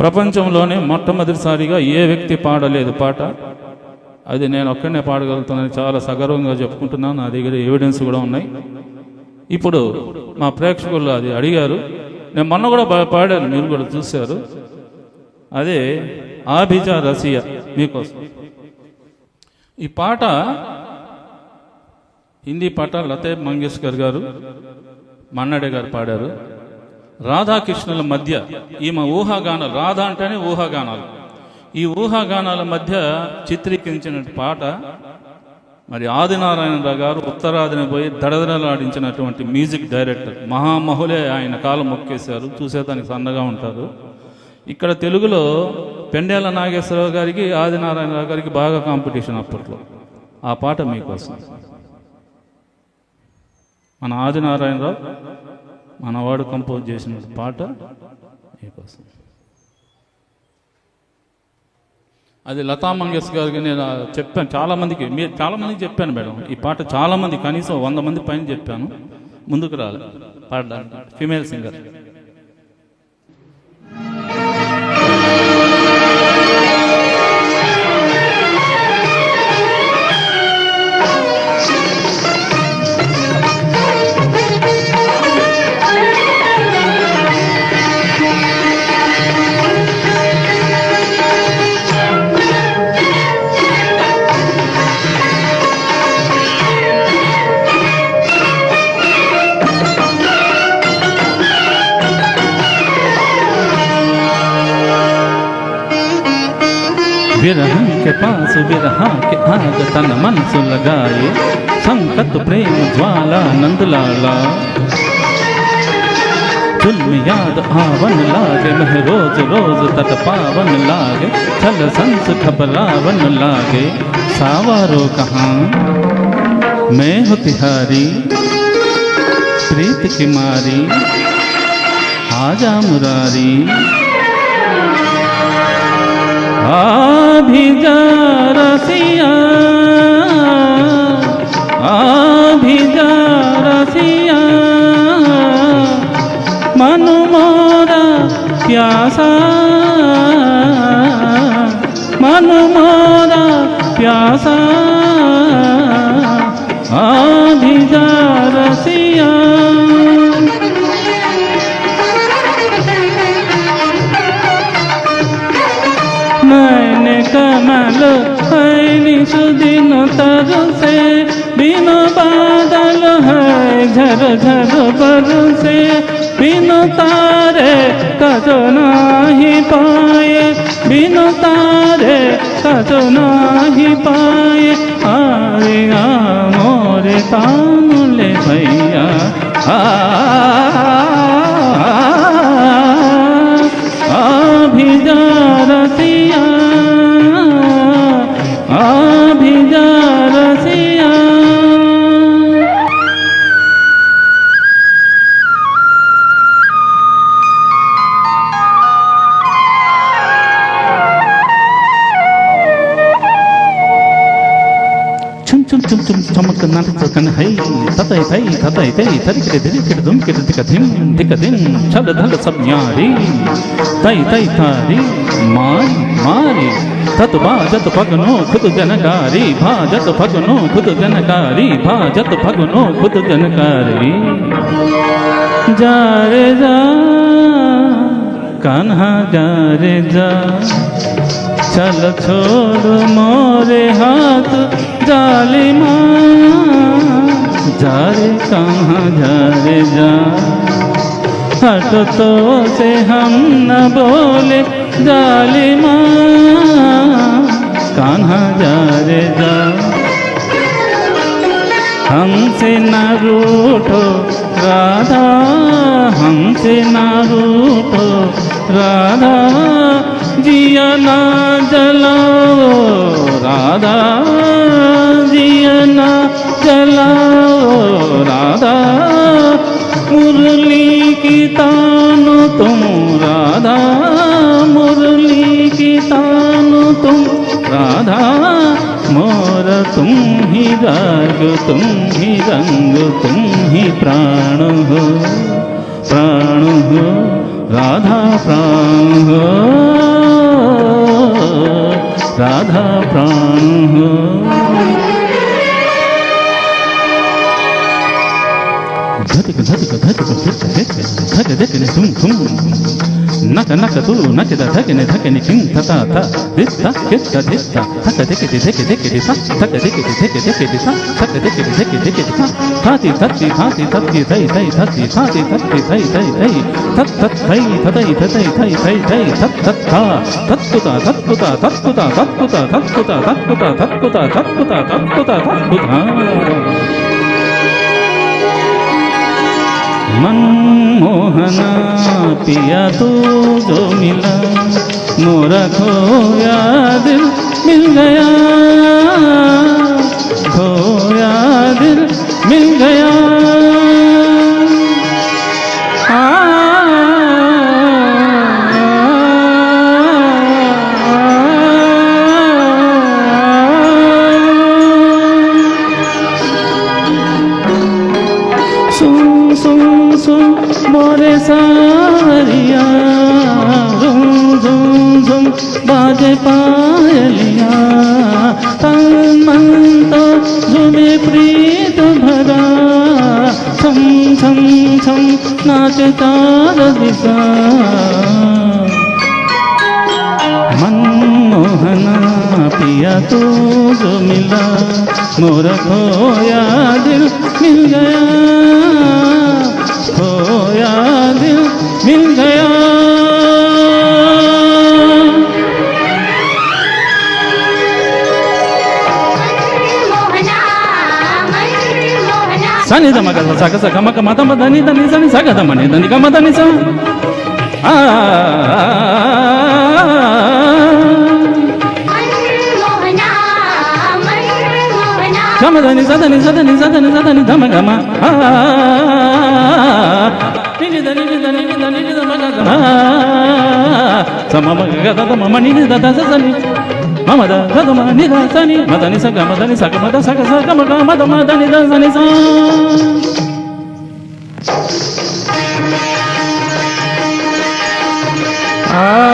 ప్రపంచంలోనే మొట్టమొదటిసారిగా ఏ వ్యక్తి పాడలేదు పాట. అది నేను ఒక్కడనే పాడగలుగుతానని చాలా సగర్వంగా చెప్పుకుంటున్నాను. నా దగ్గర ఎవిడెన్స్ కూడా ఉన్నాయి. ఇప్పుడు మా ప్రేక్షకులు అది అడిగారు. నేను మొన్న కూడా పాడాను, మీరు కూడా చూశారు. అదే ఆభిజా రసియా మీకోసం. ఈ పాట హిందీ పాట లతా మంగేష్కర్ గారు, మన్నాడే గారు పాడారు. రాధాకృష్ణుల మధ్య ఈమె ఊహాగానాలు, రాధా అంటేనే ఊహాగానాలు, ఈ ఊహాగానాల మధ్య చిత్రీకరించిన పాట. మరి ఆదినారాయణరావు గారు ఉత్తరాదిని పోయి దడదడలాడించినటువంటి మ్యూజిక్ డైరెక్టర్, మహామహులే ఆయన కాలం మొక్కేశారు. చూసేదానికి సన్నగా ఉంటారు. ఇక్కడ తెలుగులో పెండేల నాగేశ్వరరావు గారికి, ఆదినారాయణరావు గారికి బాగా కాంపిటీషన్ అప్పట్లో. ఆ పాట మీకోసం. మన ఆదినారాయణరావు మనవాడు కంపోజ్ చేసిన పాట మీకోసం. అది లతా మంగేష్కర్ గారికి నేను చెప్పాను, చాలామందికి, మీరు చాలామందికి చెప్పాను మేడం. ఈ పాట చాలామంది, కనీసం 100 మంది పైన చెప్పాను. ముందుకు రాలేదు పాడడానికి. Female singer. विरह के पास विरहा के आग तन मन सु लगाए, संकट प्रेम ज्वाला नंदलाला। जुल्म याद आवन लागे, मह रोज रोज तट पावन लागे, छल संस घबरावन लागे। सावारो कहाँ मैं हो तिहारी, प्रीत की मारी आजा मुरारी। आभिजा रसिया, आभिजा रसिया, मन मोरा प्यासा, मन मोरा प्यासा। आभिजा रसिया, मैंने कमल है सुदिन तरु से, बिनु बादल है झर झर बरसे। बिनु तारे कजो नाही पाए, बिनु तारे कजो नाही पाए। आरे आ मोरे तानुले भैया, आभिजा रसिया, आभिजा रसिया। चुम चुम चुम चुम चमक नाटक कन है, ततै थै ततै थै तरिके धिरिके दुमके दिकधिम दिकधिम छल धल सब न्यारी। तै तै तारी मारी मारी, तत बाजत भगनो खुद जनकारी, भाजत भगनो खुद जनकारी, भाजत भगनो खुद जनकारी। जा रे जा कान्हा जा रे जा, चल छोड़ मोरे हाथ जालिमा। जा रे कहाँ जा रे जा, हट तो से हम न बोले जालिमा। कान्हा जा रे जा, हमसे न रूठो राधा, हमसे न रूठो राधा। जिया ना जलाओ राधा, जिया ना जलाओ राधा। मुरली की तानो तुम राधा, मुरली की तानो तुम राधा। मोर तुम ही राग, तुम ही रंग, तुम ही प्राण हो, प्राण हो राधा प्राण हो। राधा प्राण हो। धक धक धक धक धक धुम धुम नक नक तू नक धक ने धक ने किं तता ता दिता किता दिता धक धक धक धक दिता धक धक धक धक दिता धक धक धक धक दिता थाती थती थाती थती थई थई थती थाती थती थई थई थई थत थत थई थई थई थई थई थई थत थत था तत्कुता तत्कुता तत्कुता तत्कुता तत्कुता तत्कुता तत्कुता तत्कुता तत्कुता तत्कुता। मनमोहना पिया तू जो मिला मोरा खोया दिल मिल गया, खोया दिल मिल गया। मोरे सारिया झुम झुम झुम बाजे पायलिया तन मन तो झूमे प्रीत भरा छम छम छम नाचे चार दिशा। मनमोहना पिया तू जो मिला मोरा खोया दिल मिल गया, खोया दिल मिल गया। सनि ध मग सा ग सा ग म ग म ध म ध नि ध नि सा नि सा ग ध म नि ध नि ग म ध नि सा ग म ध नि सा ध नि सा ध नि सा ध नि सा ध नि ध म ग म नि नि ध नि नि ध नि नि ध नि नि ध म ग ग म ಸ ಮ ಮ ಗ ದ ದ ಮ ಮ ನಿ ನಿ ದ ದ ಸ ಸ ನಿ ಮ ಮ ದ ಗ ದ ಮ ನಿ ದ ಸ ನಿ ಮ ದ ನಿ ಸ ಗ ಮ ದ ನಿ ಸ ಗ ಮ ದ ಸ ಗ ಸ ಗ ಮ ಗ ಮ ದ ಮ ದ ನಿ ದ ಸ ನಿ ಸ। ಆ